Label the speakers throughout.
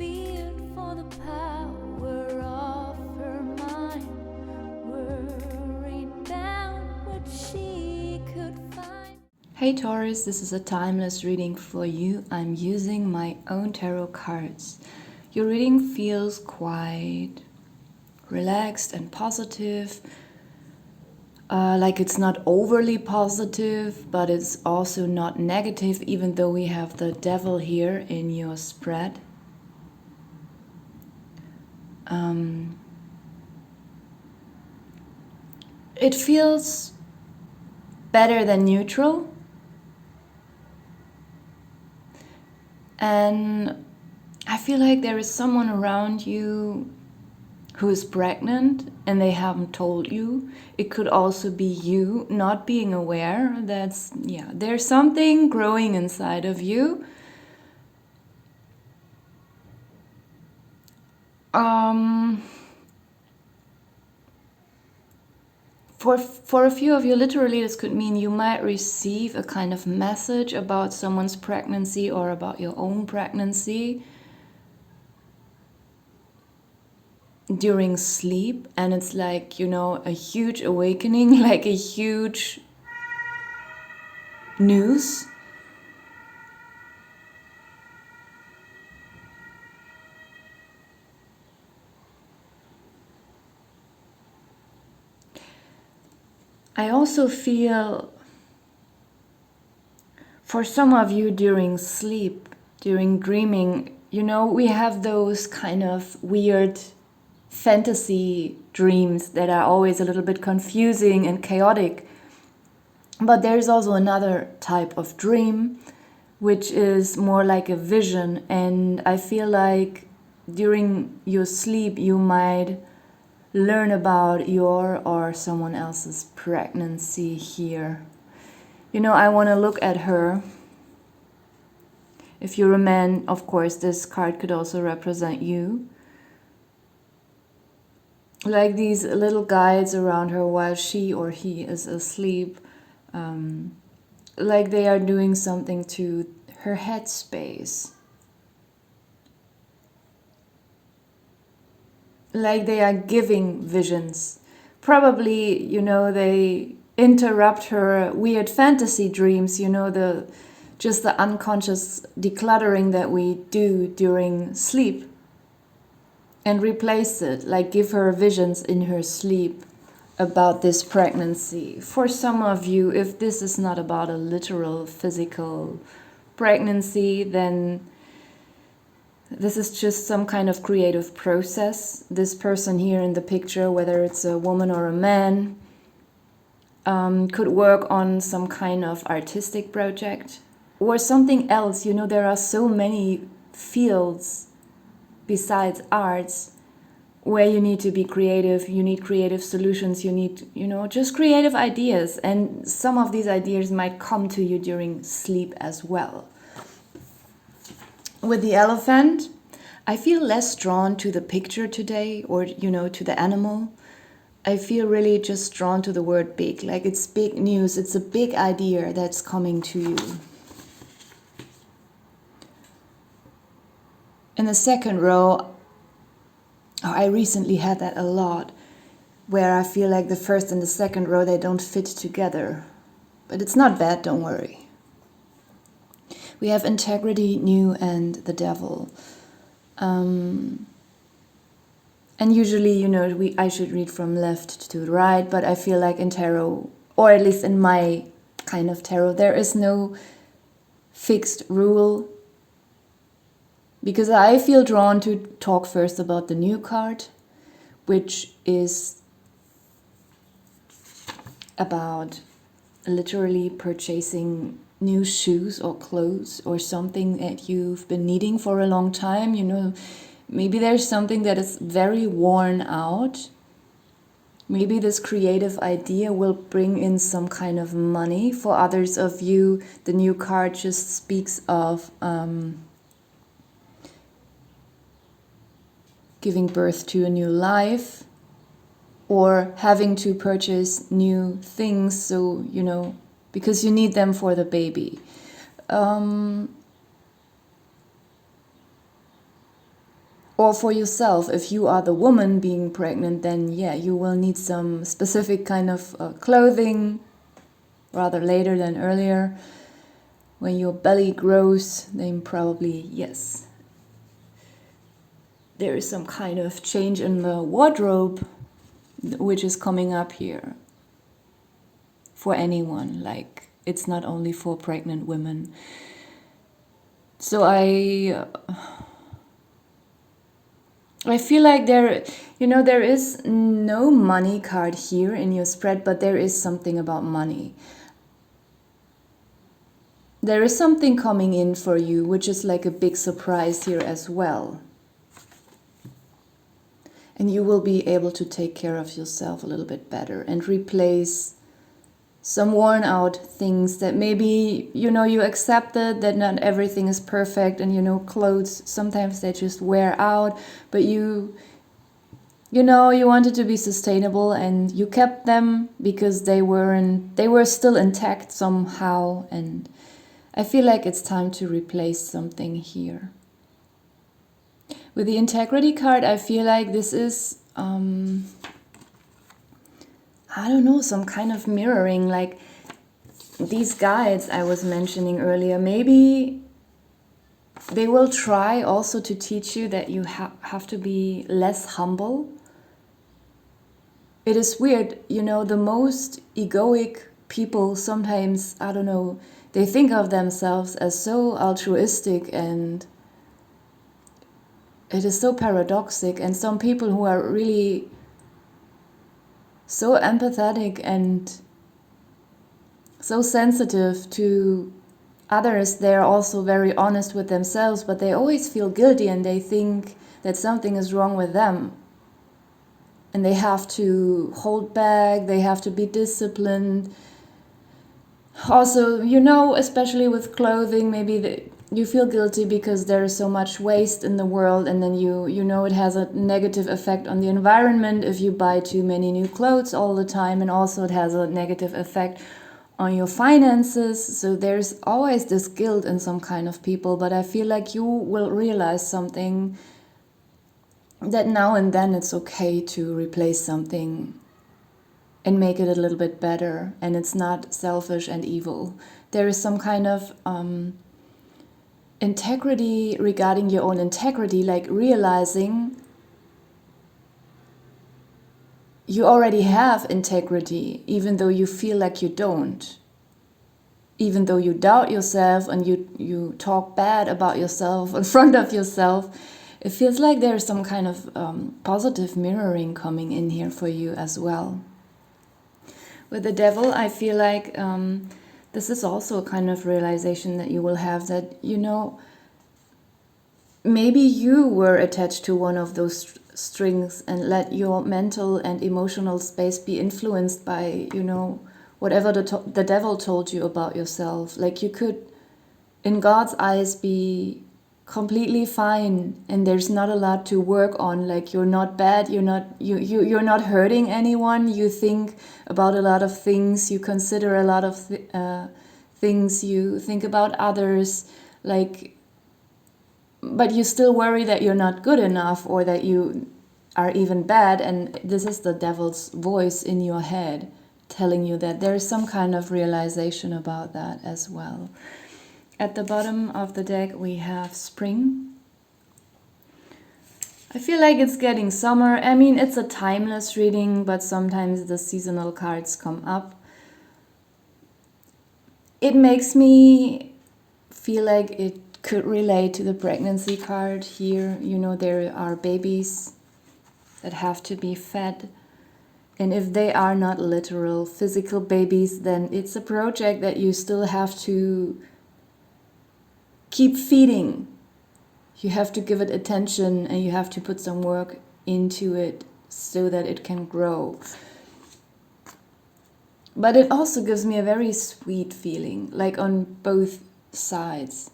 Speaker 1: feared for the power of her mind, worried about what she could find.
Speaker 2: Hey Taurus, this is a timeless reading for you. I'm using my own tarot cards. Your reading feels quite relaxed and positive. Like it's not overly positive, but it's also not negative, even though we have the devil here in your spread. It feels better than neutral. And I feel like there is someone around you who is pregnant and they haven't told you. It could also be you not being aware. There's something growing inside of you. For a few of you, literally, this could mean you might receive a kind of message about someone's pregnancy or about your own pregnancy during sleep, and it's like, a huge awakening, like a huge news. I also feel for some of you during sleep, during dreaming, we have those kind of weird fantasy dreams that are always a little bit confusing and chaotic. But there's also another type of dream, which is more like a vision. And I feel like during your sleep, you might learn about your or someone else's pregnancy here. I want to look at her. If you're a man, of course, this card could also represent you. Like these little guides around her while she or he is asleep. Like they are doing something to her headspace. Like they are giving visions. Probably, they interrupt her weird fantasy dreams, just the unconscious decluttering that we do during sleep, and replace it, like give her visions in her sleep about this pregnancy. For some of you, if this is not about a literal physical pregnancy, then this is just some kind of creative process. This person here in the picture, whether it's a woman or a man, could work on some kind of artistic project or something else. There are so many fields besides arts where you need to be creative. You need creative solutions. You need, just creative ideas. And some of these ideas might come to you during sleep as well. With the elephant, I feel less drawn to the picture today or, to the animal. I feel really just drawn to the word big. Like it's big news. It's a big idea that's coming to you. In the second row, I recently had that a lot, where I feel like the first and the second row, they don't fit together. But it's not bad, don't worry. We have integrity, new, and the devil. And usually, I should read from left to right, but I feel like in tarot, or at least in my kind of tarot, there is no fixed rule. Because I feel drawn to talk first about the new card, which is about literally purchasing new shoes or clothes or something that you've been needing for a long time. Maybe there's something that is very worn out. Maybe this creative idea will bring in some kind of money. For others of you, the new card just speaks of giving birth to a new life or having to purchase new things, so, because you need them for the baby. Or for yourself, if you are the woman being pregnant, then yeah, you will need some specific kind of clothing, rather later than earlier. When your belly grows, then probably, yes, there is some kind of change in the wardrobe which is coming up here for anyone. Like, it's not only for pregnant women. So I feel like there is no money card here in your spread, but there is something about money. There is something coming in for you, which is like a big surprise here as well. And you will be able to take care of yourself a little bit better and replace some worn out things that maybe, you accepted that not everything is perfect, and clothes, sometimes they just wear out, but you wanted to be sustainable and you kept them because they were still intact somehow. And I feel like it's time to replace something here. With the integrity card, I feel like this is, I don't know, some kind of mirroring, like these guides I was mentioning earlier. Maybe they will try also to teach you that you have to be less humble. It is weird, the most egoic people sometimes, I don't know, they think of themselves as so altruistic, and it is so paradoxic. And some people who are really so empathetic and so sensitive to others, they're also very honest with themselves, but they always feel guilty and they think that something is wrong with them. And they have to hold back, they have to be disciplined. Also, especially with clothing, maybe you feel guilty because there is so much waste in the world, and then it has a negative effect on the environment if you buy too many new clothes all the time, and also it has a negative effect on your finances. So there's always this guilt in some kind of people, but I feel like you will realize something, that now and then it's okay to replace something and make it a little bit better, and it's not selfish and evil. There is some kind of integrity regarding your own integrity, like realizing you already have integrity, even though you feel like you don't. Even though you doubt yourself and you talk bad about yourself in front of yourself, it feels like there's some kind of positive mirroring coming in here for you as well. With the devil, I feel like this is also a kind of realization that you will have, that, maybe you were attached to one of those strings and let your mental and emotional space be influenced by, whatever the devil told you about yourself. Like, you could, in God's eyes, be completely fine and there's not a lot to work on. Like, you're not bad, you're not hurting anyone, you think about a lot of things, you consider a lot of things, you think about others, like, but you still worry that you're not good enough or that you are even bad. And this is the devil's voice in your head telling you that there is some kind of realization about that as well. At the bottom of the deck we have spring. I feel like it's getting summer. I mean, it's a timeless reading, but sometimes the seasonal cards come up. It makes me feel like it could relate to the pregnancy card here. There are babies that have to be fed. And if they are not literal physical babies, then it's a project that you still have to keep feeding. You have to give it attention and you have to put some work into it so that it can grow. But it also gives me a very sweet feeling, like on both sides.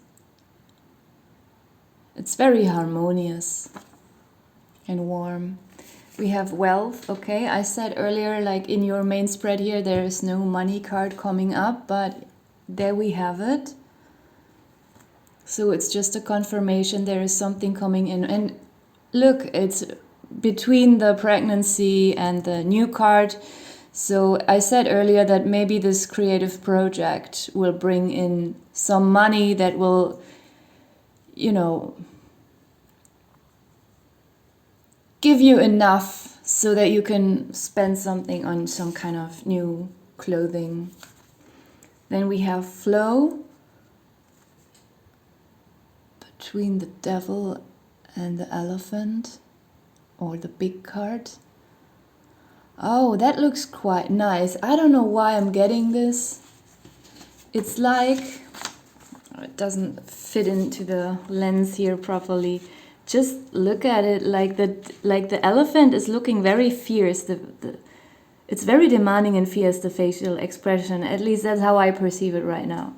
Speaker 2: It's very harmonious and warm. We have wealth, okay? I said earlier, like in your main spread here, there is no money card coming up, but there we have it. So it's just a confirmation there is something coming in. And look, it's between the pregnancy and the new card. So I said earlier that maybe this creative project will bring in some money that will, you know, give you enough so that you can spend something on some kind of new clothing. Then we have flow between the devil and the elephant, or the big card. Oh, that looks quite nice. I don't know why I'm getting this. It's like, it doesn't fit into the lens here properly. Just look at it, like the elephant is looking very fierce. It's very demanding and fierce, the facial expression. At least that's how I perceive it right now.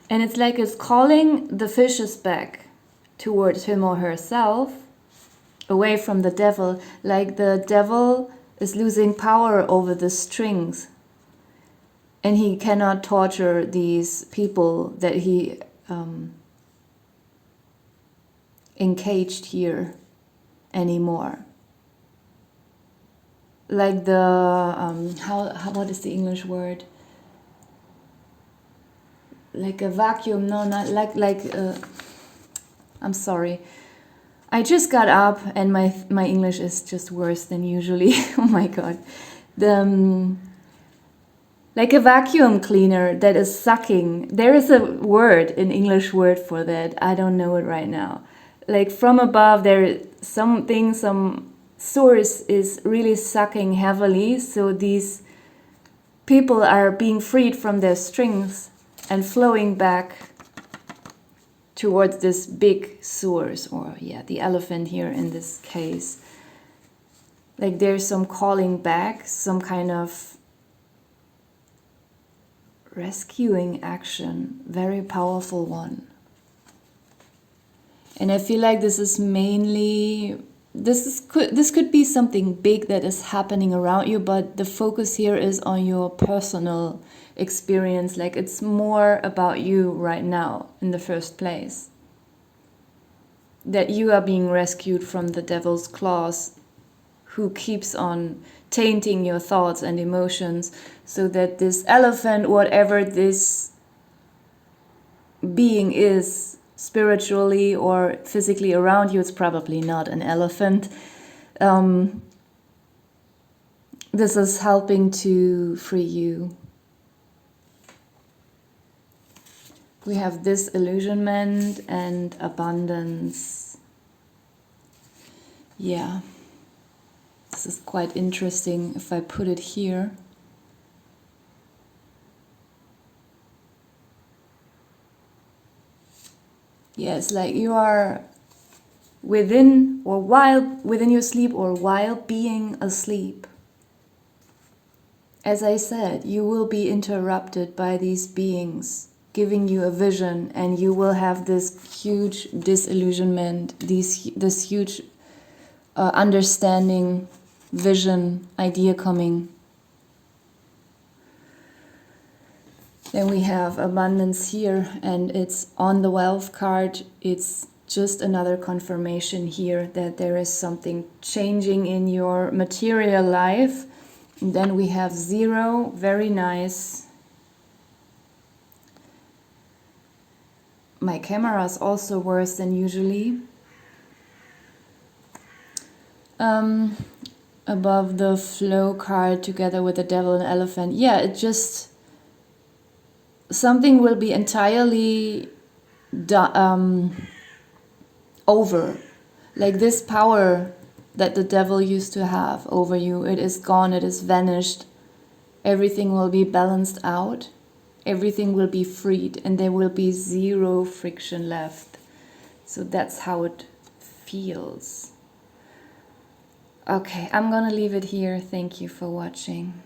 Speaker 2: And it's like it's calling the fishes back towards him or herself, away from the devil. Like the devil is losing power over the strings. And he cannot torture these people that he encaged here anymore. Like the what is the English word? Like a vacuum? No, not like. I'm sorry. I just got up and my English is just worse than usually. Oh my god. Like a vacuum cleaner that is sucking. There is a word, an English word for that. I don't know it right now. Like from above, there some source is really sucking heavily. So these people are being freed from their strings and flowing back towards this big source, or the elephant here in this case. Like there's some calling back, some kind of rescuing action, very powerful one. And I feel like this is mainly, this could be something big that is happening around you, but the focus here is on your personal experience. Like it's more about you right now in the first place. That you are being rescued from the devil's claws, who keeps on tainting your thoughts and emotions, so that this elephant, whatever this being is, spiritually or physically around you, it's probably not an elephant. This is helping to free you. We have disillusionment and abundance. Yeah. This is quite interesting if I put it here. Yes, like you are within or while within your sleep or while being asleep. As I said, you will be interrupted by these beings giving you a vision, and you will have this huge disillusionment, this huge understanding, vision, idea coming. Then we have abundance here, and it's on the wealth card. It's just another confirmation here that there is something changing in your material life. And then we have 0, very nice. My camera is also worse than usually. Above the flow card together with the devil and elephant. Yeah, it just... something will be entirely over. Like this power that the devil used to have over you, it is gone, it is vanished. Everything will be balanced out. Everything will be freed, and there will be 0 friction left. So that's how it feels. Okay, I'm gonna leave it here. Thank you for watching.